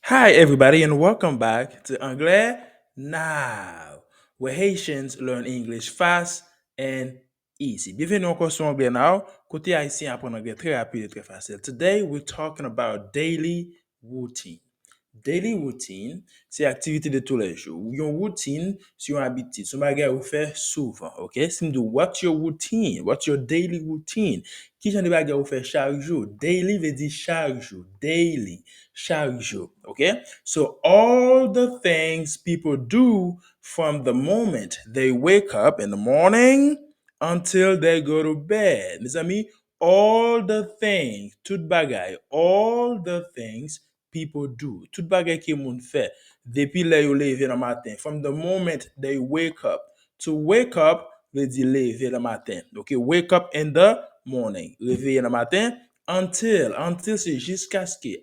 Hi, everybody, and welcome back to Anglais NOW, where Haitians learn English fast and easy. Bienvenue encore sur Anglais Now. Côté Haïtien apprend anglais très rapide et très facile. Today, we're talking about daily routine. Daily routine, c'est activité de tous les jours. Yon routine, c'est une habitude. C'est un bagage ou fait souvent, ok? Si me dit, what's your routine? What's your daily routine? Qui j'en ai bagage ou fait chaque jour? Daily veut dire chaque jour. Daily, chaque jour, ok? So all the things people do from the moment they wake up in the morning until they go to bed. Mes amis, all the things, tout bagay, all the things people do. Tout bagay ki moun fè. Depi le yo leve le matin. From the moment they wake up. To wake up, veut dire lever le matin. Okay, wake up in the morning. Réveiller le matin. Until c'est jusqu'à ce que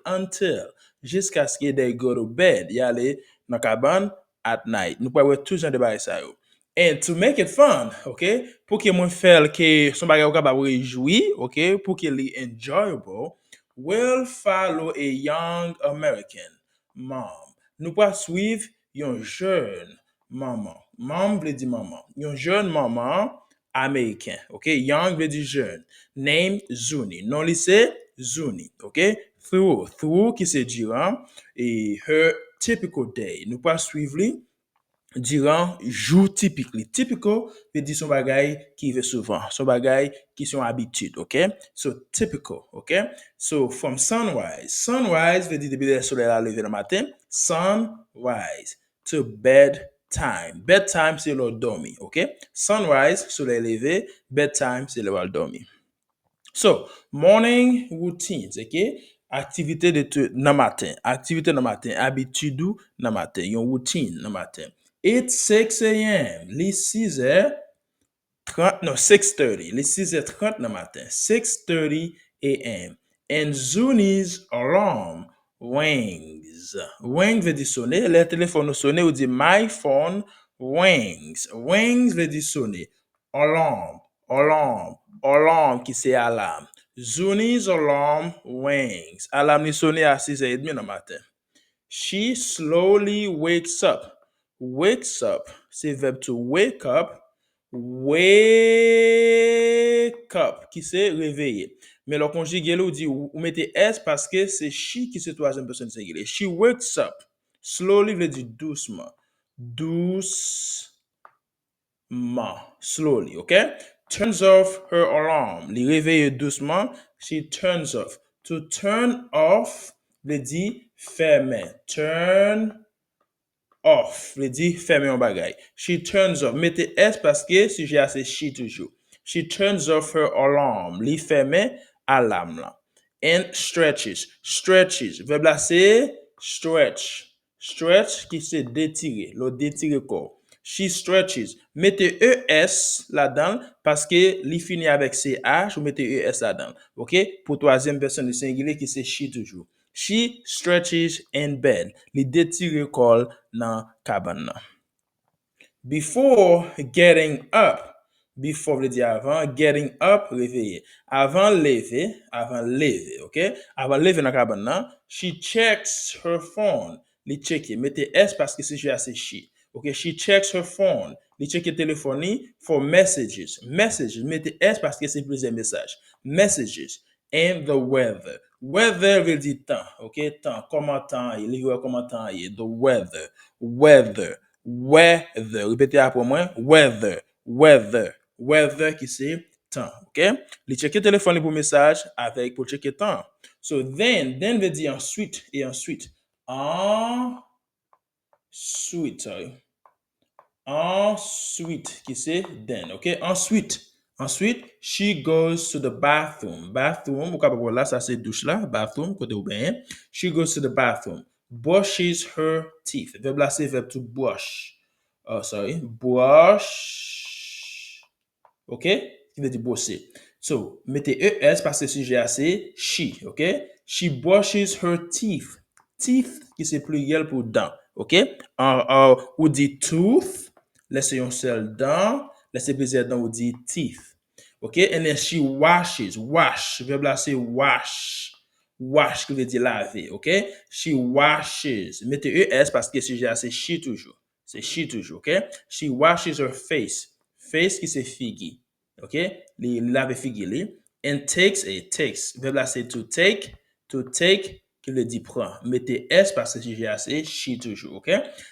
they go to bed. Yale nan kaban at night. Nou pa wè tout jan de bagay sa yo. And to make it fun, okay, pour que mon fel que son bagay ou capable réjoui, okay, pour que li enjoyable, we'll follow a young American mom. Nous pas suivre yon jeune maman. Mom veut dire maman. Yon jeune maman américain, okay? Young veut dire jeune. Name Zunie. Non li c'est Zunie, okay? Through qui c'est durant et her typical day. Nous pas suivre li durant jour typique. Typical veut dire son bagay qui veut souvent, son bagay qui sont habitudes, okay? So typical, okay? So from sunrise veut dire depuis le soleil a levé le matin, sunrise to bedtime. Bedtime c'est le dormi, okay? Sunrise, soleil levé, bedtime c'est le dormi. So, morning routines, ok? Activité de nan matin. Activité nan matin. Habitude ou nan matin. Yon routine nan matin. It's 6 a.m. Li 6h30, no, 6:30. Li 6h30 nan matin. 6:30 a.m. And Zunie's alarm rings. Ring veut dire sonner. Le téléphone nou sonner ou dit my phone rings. Rings veut dire sonner. Alarm qui c'est alarme. Zunie's alarm rings. Alarm ni sonne à 6h30 le matin. She slowly wakes up. Wakes up, c'est verbe to wake up. Wake up, qui c'est réveiller. Mais le conjugué là, ou mettez S parce que c'est she qui c'est troisième personne singulier. She wakes up. Slowly veut dire doucement. Doucement. Slowly, okay? Turns off her alarm. Li réveille doucement. She turns off. To turn off, veut dire fermer. Turn off, veut dire fermer un bagay. She turns off. Mettez S parce que sujet à c'est she toujours. She turns off her alarm. Li fermer alarme là. And stretches. Stretches. Verbe là c'est stretch. Stretch qui c'est d'étirer. Le d'étirer corps. She stretches. Mettez ES là-dedans parce que li finit avec CH, ou mettez ES là-dedans. OK? Pour troisième personne du singulier qui c'est she toujours. She stretches in bed. Li détire corps dans cabane. Before getting up. Before veut dire avant, getting up, réveiller. Avant lever, OK? Avant lever dans cabane, she checks her phone. Li checker. Mettez S parce que c'est she. Okay, she checks her phone. Li check téléphone for messages. Messages. Mettez S parce que c'est plusieurs messages. Messages. And the weather. Weather veut dire temps. Okay, temps. Comment temps est. Li comment temps est. The weather. Weather. Weather. Répétez après moi. Weather. Weather. Weather qui c'est temps. Okay? Li check téléphone pour message avec pour checker temps. So then veut dire ensuite et ensuite. Sorry. Ensuite, qui c'est then, ok? Ensuite, she goes to the bathroom. Bathroom, ou capable là, ça c'est douche là, bathroom, côté ou bien. She goes to the bathroom. Brushes her teeth. Verbe là, c'est verbe to brush. Brush. Ok? Qui veut dire brosser. So, mettez ES parce que sujet assez, she, ok? She brushes her teeth. Teeth, qui c'est pluriel pour dents, ok? Ou dit tooth, laissez un seul dent, laissez plusieurs dents, ou dit teeth. Ok? And then she washes. Wash. Verbe là, c'est wash. Wash qui veut dire laver, ok? She washes. Mettez ES parce que sujet c'est she toujours. C'est she toujours, ok? She washes her face. Face qui c'est figure, ok? Li lave figure li. And takes et takes. Verbe là c'est to take. To take qui veut dire prend. Mettez S parce que sujet c'est she toujours, ok?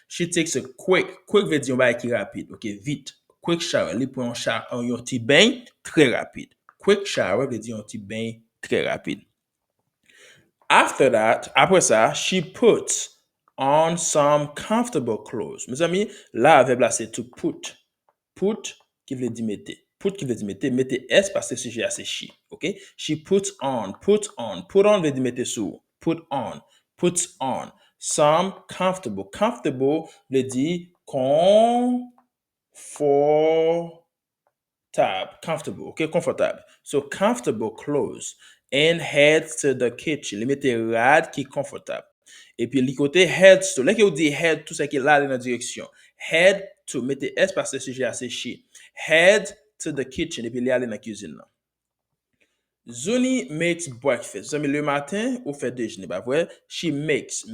She takes a quick. Quick veut dire on va qui rapide, ok? Vite. Quick shower. Li prend un petit bain très rapide. Quick shower veut dire un petit bain très rapide. After that, après ça, she puts on some comfortable clothes. Mes amis, là, verbe là, c'est to put. Put qui veut dire mettre. Put qui veut dire mettre. Mettez S parce que sujet c'est she. OK? She puts on. Put on. Put on veut dire mettre sous. Put on. Puts on. Some comfortable. Comfortable veut dire comfortable, okay, comfortable. So comfortable clothes and head to the kitchen. Li mette rad qui confortable. Et puis li côté head to. Là que vous dit head to, c'est qui là dans la direction. Head to, mettez S parce que le sujet c'est she. Head to the kitchen. Et puis li aller dans la cuisine là. Zunie makes breakfast. Le matin, ou fait déjeuner, bah vrai. She makes,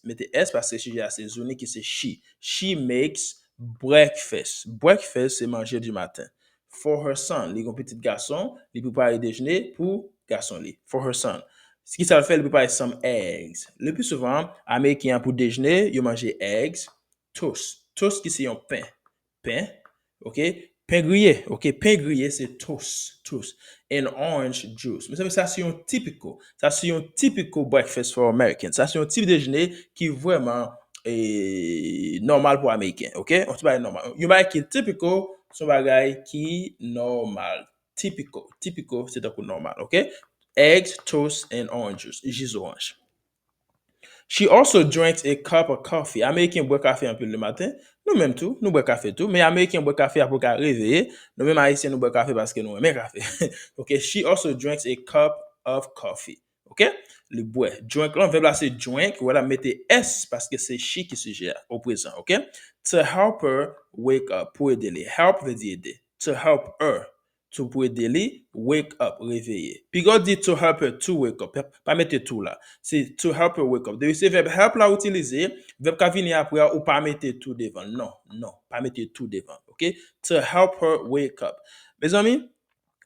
mettez S parce que le sujet c'est Zunie qui c'est she. She makes breakfast. Breakfast, c'est manger du matin. For her son, li gon petit garçon, li prépare déjeuner pour garçon li. For her son. Ce qui ça fait, il prépare some eggs. Le plus souvent, Américain pour déjeuner, ils mangent eggs, toast. Toast qui c'est un pain. Pain, ok? Pain grillé, ok? Pain grillé, c'est toast, toast. And orange juice. Mais ça, c'est un typical. Ça, c'est un typical breakfast for Americans. Ça, c'est un type de déjeuner qui est vraiment normal pour Américain, ok? On se parle normal. You might qui typical, son bagay qui normal. Typical, c'est un coup normal, ok? Eggs, toast, and orange juice. Jus orange. She also drinks a cup of coffee. Américain boit café un peu le matin. Nous même tout, nous boit café tout. Mais Américain boit café après qu'à réveiller. Nous même Haïtiens nous boit café parce que nous aimons café. Okay, she also drinks a cup of coffee. Okay? Le boit. Drink, là, on veut placer drink. Voilà, mettez S parce que c'est she qui suggère au présent. Okay? To help her wake up. Pour aider les. Help veut dire aider. To help her. Pour aider les, wake up, réveiller. Puis God dit to help her to wake up. Pas mettre tout là. C'est to help her wake up. De ce verbe help là utilisé, verbe qui vient après ou pas mettre tout devant. Non, pas mettre tout devant. OK? To help her wake up. Mes amis,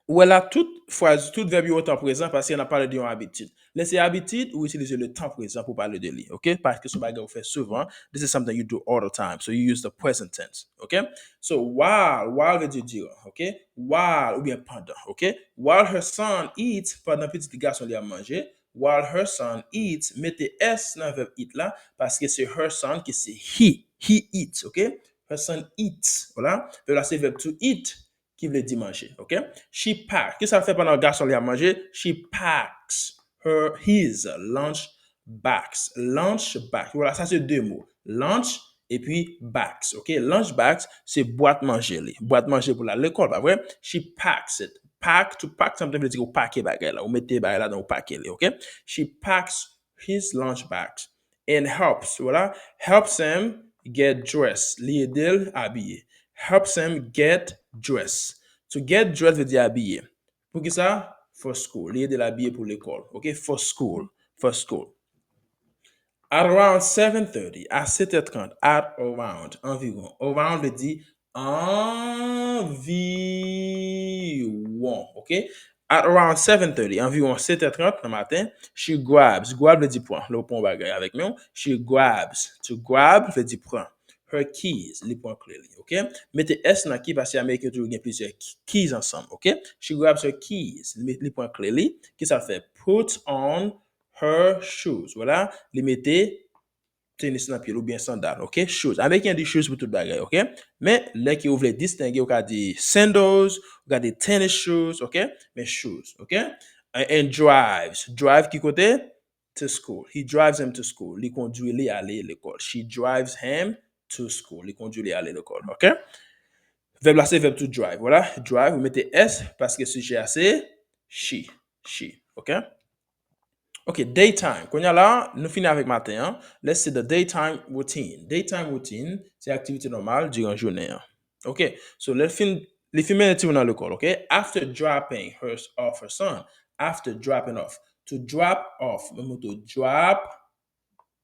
ou elle a toute phrase, toute verbe au temps présent parce qu'on a parlé d'une habitude. Laissez habitude ou utiliser le temps présent pour parler de lui. OK? Parce que ce bagage vous fait souvent. This is something you do all the time. So you use the present tense. OK? So while veut dire, OK? While ou bien pendant. OK? While her son eats, pendant petit garçon lui a mangé. While her son eats, mettez S dans le verbe eat là parce que c'est her son qui c'est he. He eats. OK? Her son eats. Voilà. Là, c'est verbe to eat qui veut dire manger, ok? She packs. Qu'est-ce que ça fait pendant le garçon lui a mangé? She packs his lunch bags. Lunch bags. Voilà, ça c'est deux mots. Lunch et puis bags, ok? Lunch bags, c'est boîte manger. Boîte manger pour l'école, pas vrai? She packs it. To pack something veut dire ou packer bagay là, ou mettez bagay là dans ou packer, ok? She packs his lunch bags and helps, voilà, helps him get dressed. Li aide habillé. Helps him get dressed. To get dressed veut dire habillé. Pour qui ça? For school. Li aide l'habiller pour l'école. OK? For school. For school. At around 7:30, à 7h30, at around, environ. Around veut dire environ. OK? At around 7:30, environ 7h30 le matin, she grabs. Grab veut dire prend. Le pont bagay avec nous. She grabs. To grab veut dire prend. Her keys, les points clés, OK? Mettez S dans qui parce que Ameriken toujours gagne plusieurs keys ensemble, OK? She grabs her keys, les points clés, qui ça fait? Put on her shoes, voilà? Les mettez tennis dans pied ou bien sandales, OK? Shoes. Ameriken dit shoes pour tout bagay, OK? Mais là qui vous voulez distinguer, vous avez des sandals, vous avez des tennis shoes, OK? Mais shoes, OK? And drives. Drive qui côté? To school. He drives him to school. Il conduit lui aller à l'école. She drives him to school. Il conduit lui aller à l'école. OK? Verbe là, c'est verbe to drive. Voilà. Drive, vous mettez S parce que sujet c'est she. She. OK? OK, daytime. Quand y a là, nous finissons avec matin. Hein? Let's see the daytime routine. Daytime routine, c'est activité normale durant la journée. Hein? OK? So, les femmes dans l'école. OK? After dropping off her son, after dropping off. To drop off. Mwen to drop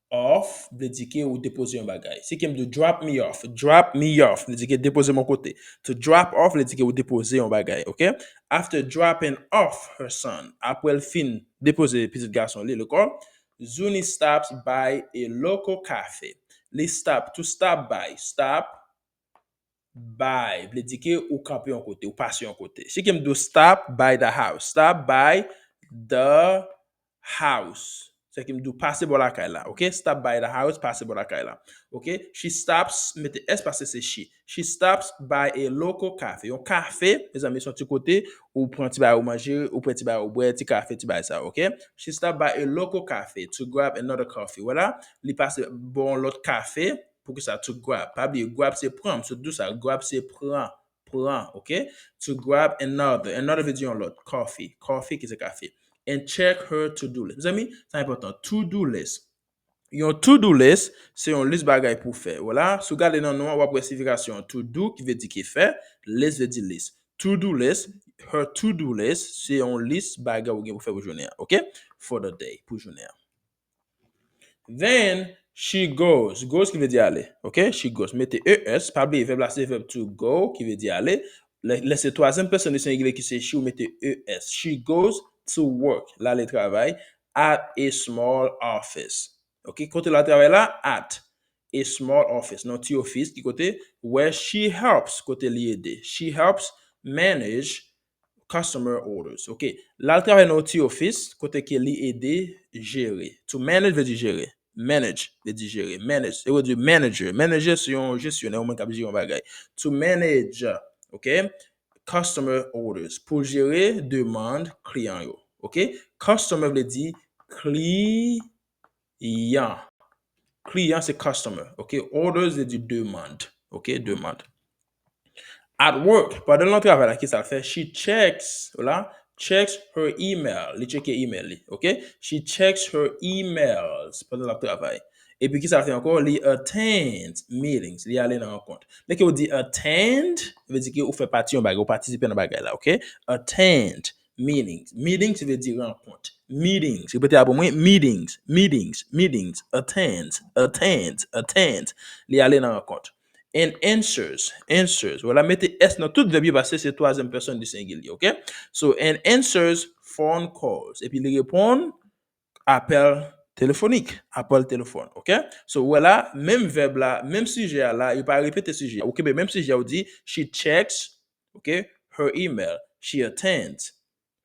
off, vle di ke ou depose yon bagay. Si kem do drop me off, vle di ke depose mon kote. To drop off, vle di ke ou depose yon bagay, ok? After dropping off her son, apre el fin depose petit garçon li lekòl, Zunie stops by a local cafe. Li stop, to stop by, vle di ke ou kampe yon kote, ou passe yon kote. Si kem do stop by the house, stop by the house. C'est qui me dit passer par la caille là, ok? Stop by the house, passer par la caille là, ok? She stops, mettez S parce que c'est she. She stops by a local cafe. Un café, mes amis, sont du côté ou prend petit bail ou manger, ou prend petit bail ou boire, petit café, petit bail ça, ok? She stopped by a local cafe to grab another coffee. Voilà, il passe bon l'autre café pour que ça to grab. Pas oublier grab c'est prendre, c'est tout ça. Grab c'est prend, ok? To grab another veut dire l'autre coffee qui c'est café. And check her to-do list. Mes amis, c'est important. To-do list. Yon to-do list, c'est une liste bagay pour faire. Voilà. Si vous regardez dans le nom, on va voir signification. To-do qui veut dire qui fait. List veut dire list. To-do list, her to-do list, c'est une liste bagay ou pour faire pour journée. OK? For the day, pour journée. Then she goes. Goes qui veut dire aller. OK? She goes. Mettez ES. Pas oublier, verbe là, c'est verbe to go qui veut dire aller. Laissez troisième personne du singulier qui c'est she ou mettez ES. She goes to work. Là, le travail. At a small office. OK? Côté là, travail là, at a small office. Non, petit office qui côté where she helps. Côté lié. She helps manage customer orders. OK. Là, le travail dans petit office. Côté qui li aider gérer. To manage veut dire gérer. Manage veut dire gérer. Manage. Ça veut dire manager. Manager, c'est un gestionnaire ou un capitaine de bagay. To manage. OK? Customer orders. Pour gérer demande client yo. OK? Customer veut dire client. Client, c'est customer. OK? Orders veut dire demande. OK? Demande. At work, pendant le travail, là, qui ça fait? She checks, voilà, checks her email. Li check email, OK? She checks her emails pendant le travail. Et puis, qui ça fait encore? Li attend meetings. Li aller dans rencontre. Mais que vous dit attend, veut dire que vous faites partie d'un bagage, vous participez dans bagage là, OK? Attend meetings. Meetings, veut dire rencontre. Meetings. Répétez après moi. Meetings. Attend. Li aller dans rencontre. And answers. Voilà, mettez S dans toute verbe parce que c'est troisième personne du singulier, OK? So, and answers phone calls. Et puis, il répond appel téléphonique, appel téléphone, OK? So, voilà, même verbe là, même sujet là, il pas répéter sujet. OK, mais même sujet, on dit she checks, OK, her email, she attends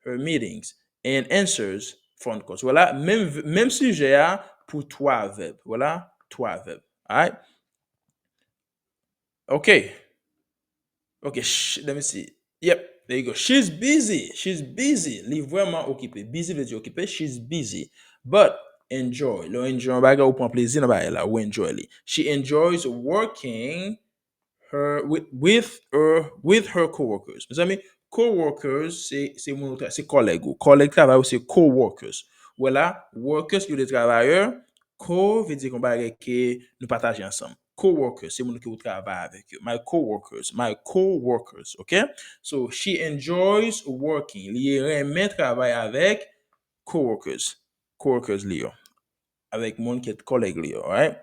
her meetings and answers phone calls. Voilà, même sujet pour trois verbes. Voilà, trois verbes. All right? Okay, let me see. Yep, there you go. She's busy. Li vraiment occupé. Busy veut dire occupé. She's busy. But enjoy. Lo enjoy baga ou prend plaisir dans baga là ou enjoy li. She enjoys working with her coworkers. Mes amis, coworkers c'est collègue ou collègue travail ou c'est coworkers. Voilà, workers qui les travailleurs, co veut dire qu'on va que nous partager ensemble. Co-workers, c'est mon qui vous travaille avec eux. My co-workers, okay? So, she enjoys working. Li aime travailler avec co-workers. Co-workers li yo. Avec mon qui est collègue li yo, alright?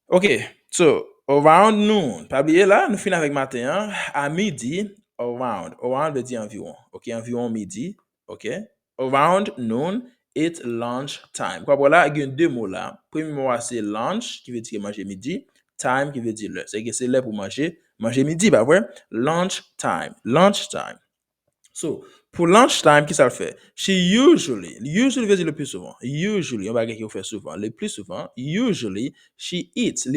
Okay, so, around noon. Pas oublier là, nous finissons avec matin, hein? À midi, around. Around veut dire environ. OK, environ midi. OK? Around noon, it's lunch time. Quoi, voilà, il y a deux mots là. Premier mot, c'est lunch, qui veut dire manger midi. Time, qui veut dire l'heure. C'est l'heure pour manger midi, bah ouais. Lunch time. So, pour lunch time, qui ça le fait? She usually veut dire le plus souvent. Usually, on va dire qu'il fait souvent. Le plus souvent, usually, she eats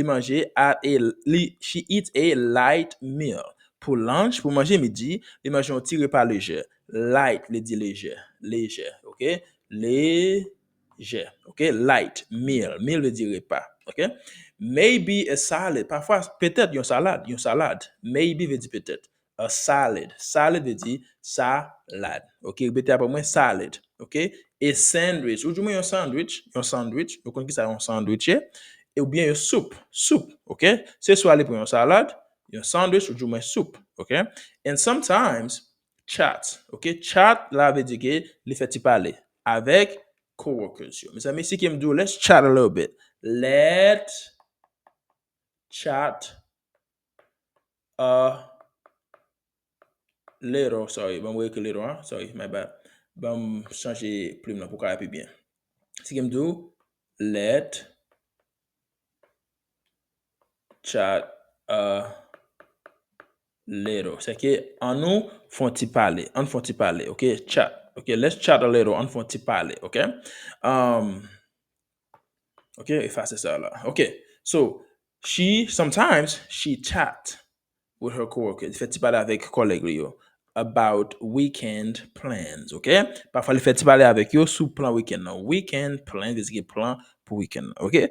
a light meal. Pour lunch, pour manger midi, il mange un petit repas léger. Light, le dit léger, OK? Léger, OK? Light, meal veut dire repas, OK? Maybe a salad, parfois, peut-être, une salade. Maybe veut dire peut-être. A salad veut dire salade, OK? Répétez après moi, salad, OK? A sandwich, ou du moins un sandwich, vous connaissez ça, un sandwich, et ou bien un soupe, OK? C'est soit aller pour une salade, un sandwich ou du moins soupe, OK? And sometimes chat, OK? Chat là veut dire que les fait parler. avec coworkers yo. Mes amis, si ki m'dou, let's chat a little bit. Let's chat a little. Sorry, bon mwen ekri little, hein? Sorry, my bad. Bon, changer plume nan pou ka api bien. Si ki m'dou, let chat a little. C'est que en nous font parler, on font parler, OK? Chat. OK, let's chat a little, on font parler, OK? OK, effacer ça là. OK. So, sometimes she chat with her coworkers. Fait parler avec collègues yo about weekend plans, OK? Parfois, il fait parler avec yo sous plan weekend. Non, weekend plan, c'est plan pour weekend, OK?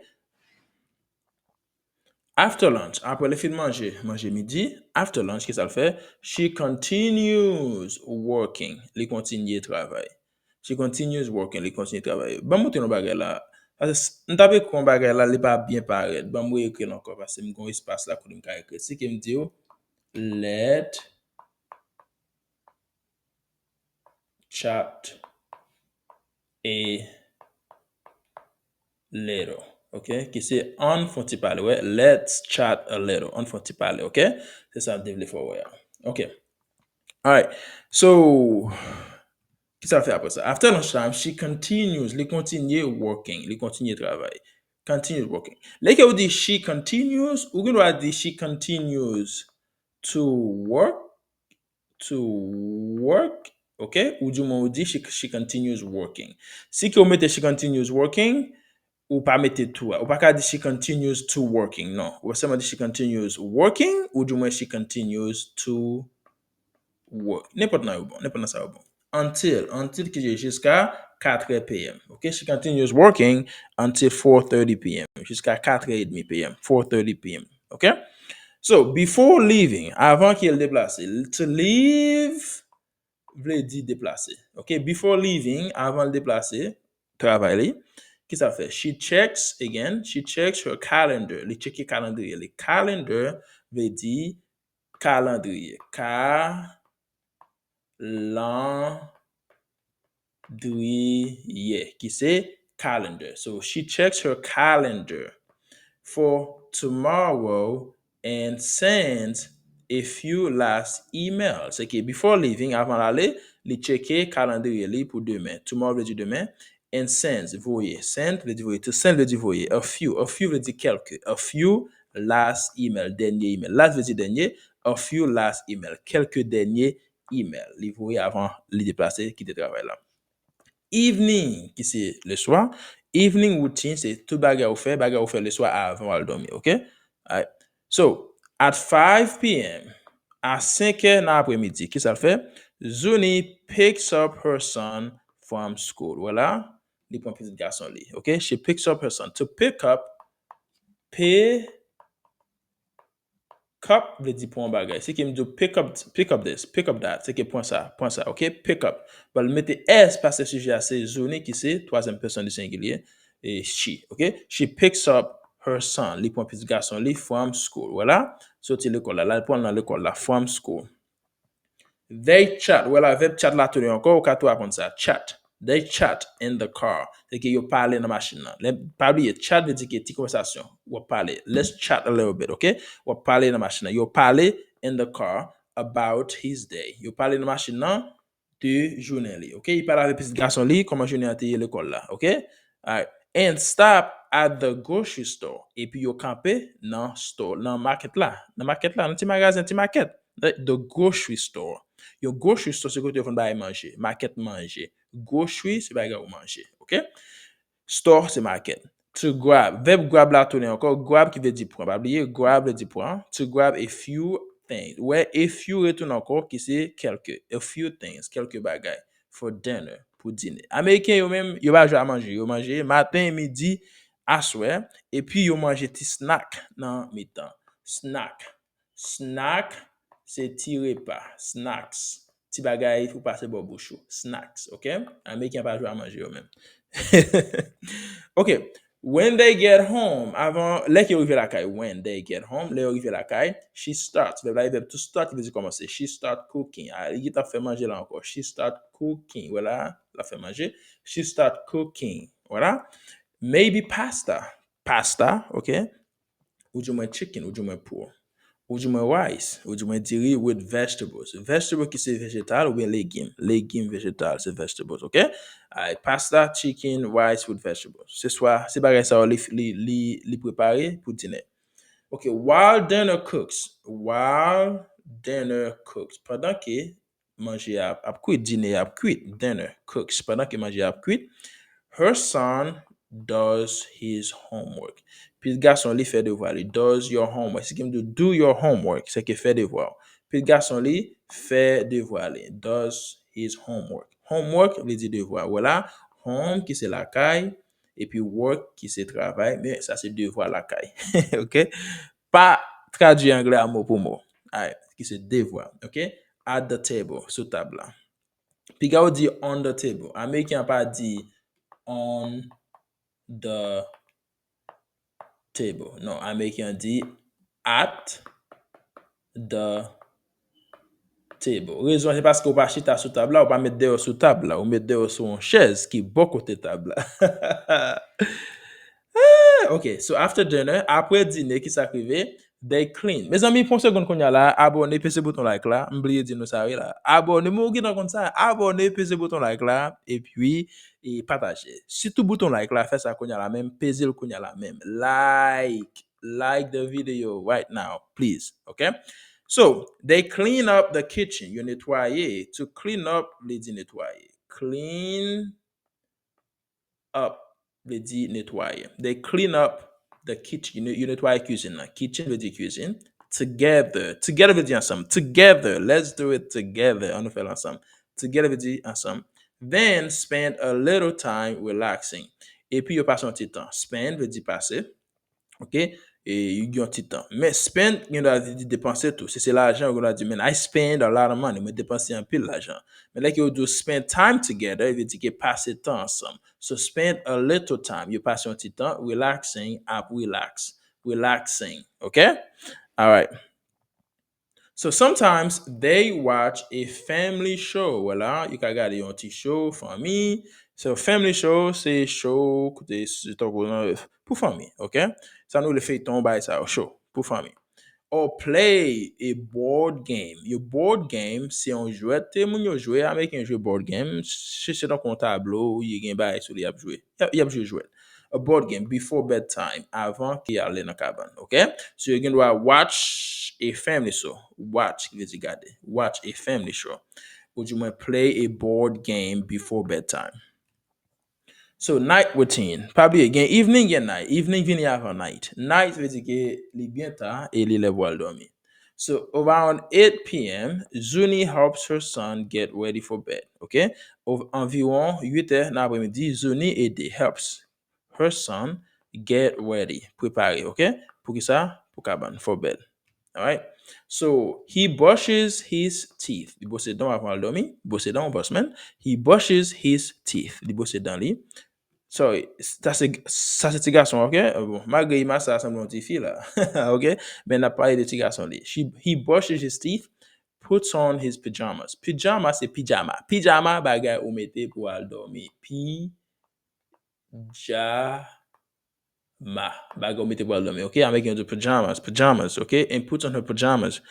After lunch, après le fin de manger midi, after lunch, qu'est-ce qu'elle fait? She continues working. Elle continue travail. She continues working. Elle continue travail. Bon, moi, ton bagay là. Parce que, nous t'avons qu'on bagay là, il pas bien paraître. Bon, moi, écrit encore parce que mon espace là pour me écrire. C'est qui me dit, let chat a little. OK? Qui c'est on font parler, ouais? Let's chat a little. On font parler, OK? C'est ça, développer for ouais. OK. All right. So, qu'est-ce qu'elle fait après ça? After lunchtime, she continues. Elle continue working. Elle continue travail. Continues working. Like you dit she continues, ou qu'on doit dire she continues to work, OK? Ou du moins on dit she continues working. Si que vous mettez she continues working, ou pas mettez tout. Ou pas qu'à dire she continues to working. Non. Ou seulement dit she continues working, ou du moins she continues to work. N'importe où bon. N'importe ça bon. Until que j'ai jusqu'à 4 p.m. OK? She continues working until 4:30 p.m. Jusqu'à 4:30 p.m. 4:30 p.m. OK? So, before leaving, avant qu'il déplace, to leave, veut dire déplacer. OK? Before leaving, avant de déplacer, travailler, qu'est-ce que ça fait? She checks her calendar. Elle check le calendrier. Le calendar veut dire calendrier. Calendrier, qui c'est calendar. So she checks her calendar for tomorrow and sends a few last emails. C'est que before leaving, avant d'aller, les checker calendrier pour demain. Tomorrow veut dire demain. And sends, voyer. Send veut dire voyer. To send veut dire voyer. A few veut dire quelques. A few last email, dernier email. Last veut dire dernier. A few last email. Quelques derniers email. Les voyer avant les déplacer, quitter le travail là. Evening, qui c'est le soir. Evening routine, c'est tout bagay ou fait le soir avant de dormir, OK? Alright. So, at 5 p.m., à 5 heures dans l'après-midi, qu'est-ce qu'elle fait? Zunie picks up her son from school. Voilà, les points petit garçon li, OK? She picks up her son. To pick up, cup veut dire pour un bagage. C'est qui me dit pick up this, pick up that. C'est qui point ça, OK? Pick up. Bon, mettez S parce que sujet à c'est Zunie qui c'est troisième personne du singulier et she, OK? She picks up her son, les points petit garçon, les from school. Voilà. Sorti l'école là, le point dans l'école là, from school. They chat. Voilà, verbe chat là tout encore, au cas où apprendre ça. Chat. They chat in the car. C'est que yo parler dans la machine là. Pas oublier, chat veut dire que petite conversation. Ou parler. Let's chat a little bit, OK? Ou parler dans la machine là. Yo parler in the car about his day. Yo parler dans la machine là de journée li, OK? Il parle avec petit garçon li comment journée a été l'école là, OK? Alright. And stop at the grocery store. Et puis yo camper dans store, dans market là. Dans market là, dans petit magasin, petit market. The grocery store. Your grocery store, c'est côté où on va manger. Market manger. Grocery, c'est bagarre ou manger. OK? Store, c'est market. To grab. Verbe grab là, tourner encore. Grab qui veut dire prendre. Pas oublier, grab veut dire prendre. To grab a few things. Ouais, a few retourne encore qui c'est quelques. A few things. Quelques bagailles. For dinner. Pour dîner. Ameriken, yo même, yo va jouer à manger. Yo manger matin, midi, aswè. Et puis, yo manger petit snack dans mi-temps. Snack, c'est petit repas. Snacks. Petit bagay pour passer bon bouchou. Snacks, OK? Américain pas jouer à manger eux-mêmes. OK. When they get home, avant, là qui arrive la caille, when they get home, là arrive la caille, she starts. Le verbe to start veut dire commencer. She start cooking. Il t'a fait manger là encore. She start cooking. Voilà, la fait manger. She start cooking. Voilà. Maybe pasta. Pasta, okay? Ou du moins chicken, ou du moins pork. Ou du moins rice, ou du moins diri with vegetables. Vegetable qui c'est végétal ou bien légumes. Légumes végétal, c'est vegetables, ok? Alright, pasta, chicken, rice with vegetables. C'est bagay ça li préparé pour dîner. Okay, while dinner cooks, pendant que manger ap cuit, dîner ap cuit, dinner cooks, pendant que manger ap cuit, her son does his homework. Puis le garçon li fait devoir, li does your homework. C'est qui me dit do your homework, c'est que fait devoir. Puis le garçon li fait devoir, li does his homework. Homework, li dit devoir. Voilà, home qui c'est la caille, et puis work qui c'est travail, mais ça c'est devoir la caille. OK? Pas traduit anglais à mot pour mot. Alright, qui c'est devoir. OK? At the table, sous table là. Puis quand on dit on the table, Américain pas dit on the table. Non, Américain dit at the table. Raison, c'est parce qu'on pas chita sous table là, on pas mettre dehors sous table là, ou mettre dehors sur une chaise qui est bon côté table là. Ok, so after dinner, après dîner qui s'arrive, they clean. Mes amis, pour seconde qu'on y a là, abonnez, pèsez bouton like là, m'oubliez de nous ça là. Abonnez-moi comme ça, abonnez, pèsez bouton like là, et puis, et partagez. Surtout bouton like là, faites ça qu'on y a là même, pèsez le qu'on y a là même. Like the video right now, please, okay? So, they clean up the kitchen, you nettoyer. To clean up, les dit nettoyer. Clean up veut dire nettoyer. They clean up the kitchen. You nettoyer cuisine. Kitchen veut dire cuisine. Together. Together veut dire ensemble. Together. Let's do it together. On nous fait ensemble. Together veut dire ensemble. Then spend a little time relaxing. Et puis, you passe un petit temps. Spend veut dire passer. OK? Et you ont petit temps. Mais spend, you a dit dépenser tout. C'est l'argent, on a dit, man, I spend a lot of money. Mais dépenser un pile l'argent. Mais là, you do spend time together, il veut dire que passer temps ensemble. So spend a little time. You passe un petit temps relaxing, relaxing. OK? All right. So sometimes they watch a family show. Voilà, you can regarder un petit show, famille. So family show, c'est show, c'est pour famille, ok? Ça nous le fait tomber ça, show, pour famille. Or play a board game. Your board game, c'est un jouet, t'es moun yo jouer avec un jeu board game, c'est dans un tableau, il y a un bail sur les a jouer. Il y a jouer. A board game before bedtime, avant qu'il y ait dans la cabane, okay? So you're going to watch a family show. Watch, Gade. Watch a family show. Would you want to play a board game before bedtime? So night routine. Probably again evening and night. Evening vini avant night. Night veut dire que li bien tard et li lève al dormi. So around 8 p.m., Zunie helps her son get ready for bed. Okay? Environ 8 heures l'après-midi, Zunie aide, helps her son get ready. Préparer, okay? Pour qui ça? Pour cabane, for bed. All right? So he brushes his teeth. Il brosse dents avant de dormir. Brosse dents, bossman. He brushes his teeth. Il brosse dents li. Sorry, ça c'est petit garçon, ok? Bon, malgré il m'a ça semble un petit fille là, ok? Mais on a parlé de petit garçon li. He brushes his teeth, puts on his pajamas. Pyjama c'est pyjama. Pyjama bagay ou mette pour aller dormir. Pyjama. Bagay ou mette pour aller dormir, ok? American do pajamas, okay? And puts on her pajamas.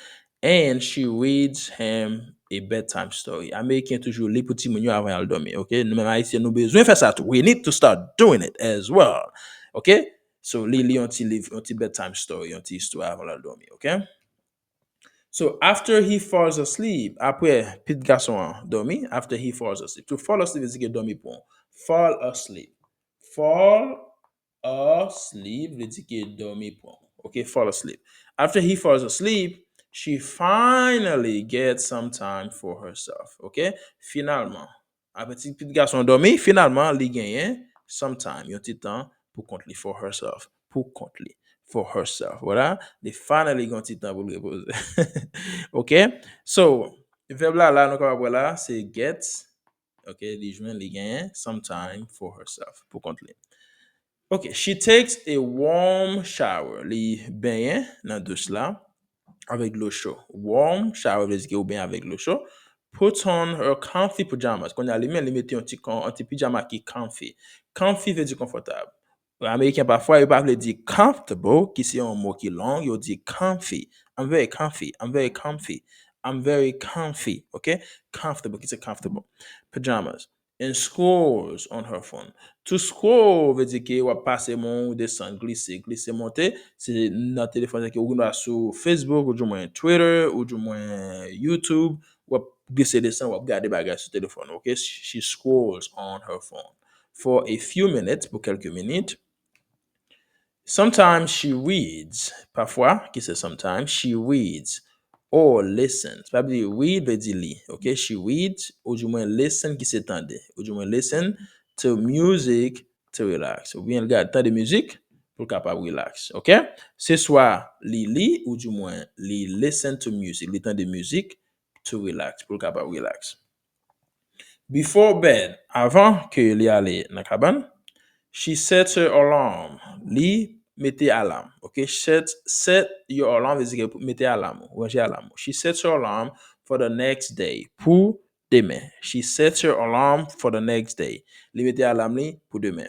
And she reads him a bedtime story. Ameriken toujours les petits moun yo avant d'aller dormir, OK? Nous même haïtien nous besoin faire ça tout. We need to start doing it as well. OK? So li un petit livre, un petit bedtime story, un petit histoire avant d'aller dormir, OK? So after he falls asleep, après petit garçon dormi, after he falls asleep. To fall asleep veut dire que dormi pour. Fall asleep. Fall asleep veut dire que dormi pour. OK? Fall asleep. After he falls asleep, she finally gets some time for herself. OK? Finalement, après petit garçon dormi, finalement, li gagne some time, yon petit temps pour compte li for herself. Pour compte li for herself. Voilà. They finally got petit temps pour le reposer. OK? So, le verbe là, nous capable là, c'est get. OK? Li joindre li gagne some time for herself. Pour compte li. OK, she takes a warm shower. Li baign dans douche là avec l'eau chaude. Warm shower veut dire ou bien avec l'eau chaude put on her comfy pajamas. Quand elle met un petit pyjama qui est comfy. Comfy veut dire confortable. Les Américains, parfois, ils parlent dire comfortable, qui c'est un mot qui est long, ils disent comfy. I'm very comfy. I'm very comfy. I'm very comfy. Okay? Comfortable, qui c'est comfortable. Pajamas. And scrolls on her phone. To scroll veut dire que on va passer mon ou descendre, glisser, glisser, monter. C'est notre téléphone qui est sur Facebook, ou du moins Twitter, ou du moins YouTube. Ou glisser, descendre, ou regarder bagage sur téléphone. Okay? She scrolls on her phone for a few minutes, pour quelques minutes. Sometimes she reads. Parfois, qui c'est sometimes, she reads or listens. Pas dire read veut dire lit. Okay? She reads, ou du moins listen qui s'étendait. Ou du moins listen to music to relax. Ou bien regarde tant de musique pour capable relax. OK? C'est soit lit ou du moins listen to music, li tant de musique to relax, pour capable relax. Before bed, avant que li ale dans cabane, she sets her alarm. Li mette alarm. Okay? Set your alarm veut dire mette alarm. Ranger alarm. She sets her alarm for the next day. Pour demain. She sets her alarm for the next day. Li mette alarm li pour demain.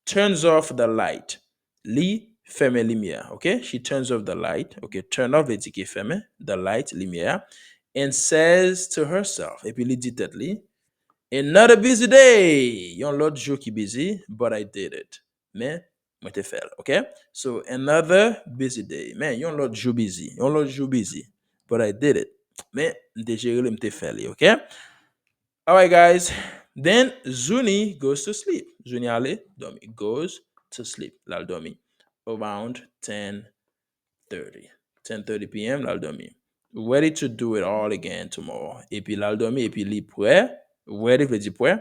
Turns off the light. Li ferme lumière. Okay? She turns off the light. Okay? Turn off veut dire ki ferme the light, lumière. And says to herself. Et puis li dit tête li. Another busy day. Yon lot jour qui busy, but I did it. Mais, moi te fait, okay? So, another busy day. Man, yon lot jour busy. Yon lot jour busy, but I did it. Mais, m'te géré le m'te fait, okay? All right, guys. Then, Zunie goes to sleep. Zunie ale, dòmi. Goes to sleep. Lal dòmi. Around 10:30 p.m. lal dòmi. Ready to do it all again tomorrow. Et puis lal dòmi, et puis li prêt. Ready veut dire prêt.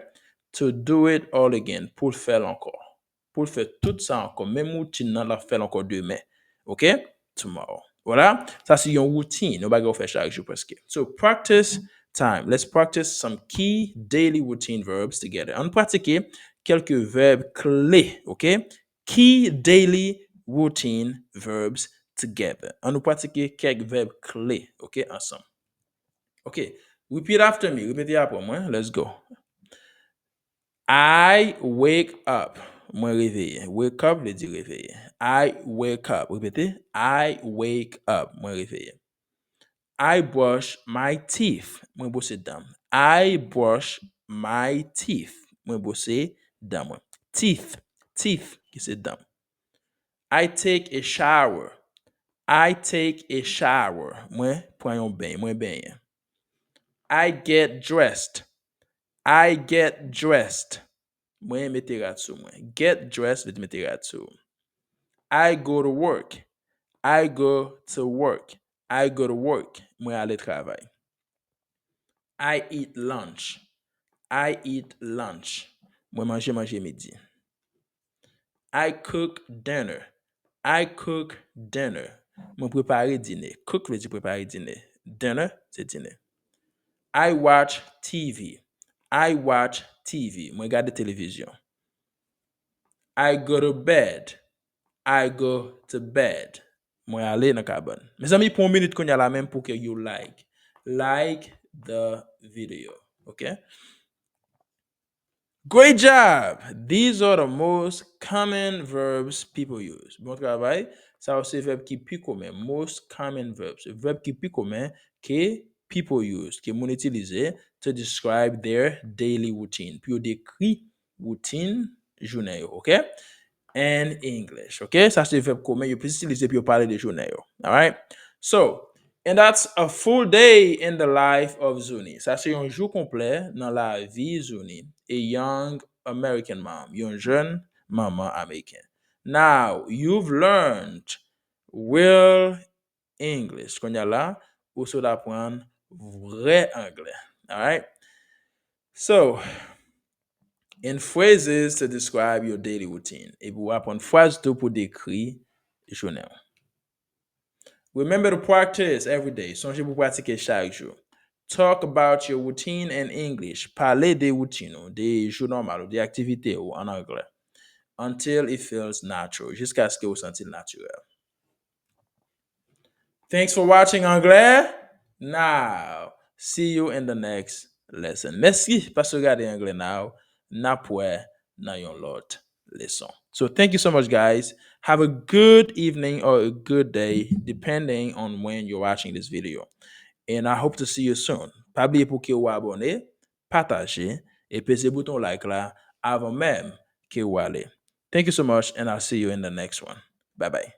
To do it all again. Pour le faire encore. Pour le faire tout ça encore. Même routine nan la faire encore demain. OK? Tomorrow. Voilà. Ça, c'est une routine. Nous va faire chaque jour presque. So, practice time. Let's practice some key daily routine verbs together. On pratique quelques verbes clés. OK? Key daily routine verbs together. On nous pratique quelques verbes clés. OK? Ensemble. OK. Repeat after me. Répétez après moi. Let's go. I wake up. Moi réveillé. Wake up veut dire réveillé. I wake up. Répétez. I wake up. Moi réveillé. I brush my teeth. Moi brosse dents. I brush my teeth. Moi brosse dents. Moi. Teeth. Teeth. Qui c'est dents. I take a shower. I take a shower. Moi prends un bain. Moi bain. I get dressed. I get dressed. Moi mette sou moi. Get dressed veut mette sou. I go to work. I go to work. I go to work. Moi aller travail. I eat lunch. I eat lunch. Moi manger midi. I cook dinner. I cook dinner. Moi préparer dîner. Cook veut dire préparer dîner. Dinner, c'est dîner. I watch TV. I watch TV. Moi regarde télévision. I go to bed. I go to bed. Moi aller dans cabane. Mes amis, pour une minute qu'on y a la même pour que you like. Like the video. Okay? Great job! These are the most common verbs people use. Bon travail. Ça aussi verbe qui plus commun. Most common verbs. Verbe qui plus commun que people use, que moun utilise to describe their daily routine. Puis on décrit routine journée, okay? And English, okay? Ça c'est verbe commun. You peut utiliser puis parler de journée. All right? So, and that's a full day in the life of Zunie. Ça, c'est un jour complet dans la vie Zunie, a young American mom, une jeune maman américaine. Now, you've learned real English. Qu'on y a là, ou sur d'apprendre vrai anglais. All right? So, in phrases to describe your daily routine. Et vous apprendre phrase tout pour décrire journée. Remember to practice every day. Songez pour pratiquer chaque jour. Talk about your routine in English. Parlez des routines, des jours normaux, des activités en anglais. Until it feels natural. Jusqu'à ce que vous sentez naturel. Thanks for watching Anglais Now. See you in the next lesson. Merci, Pastor Gade Anglais Now. Napwe na yon lot lesson. So thank you so much, guys. Have a good evening or a good day, depending on when you're watching this video. And I hope to see you soon. Pa bliye pou ke ou abone, pataje, et pese bouton like la avant même que ou ale. Thank you so much, and I'll see you in the next one. Bye bye.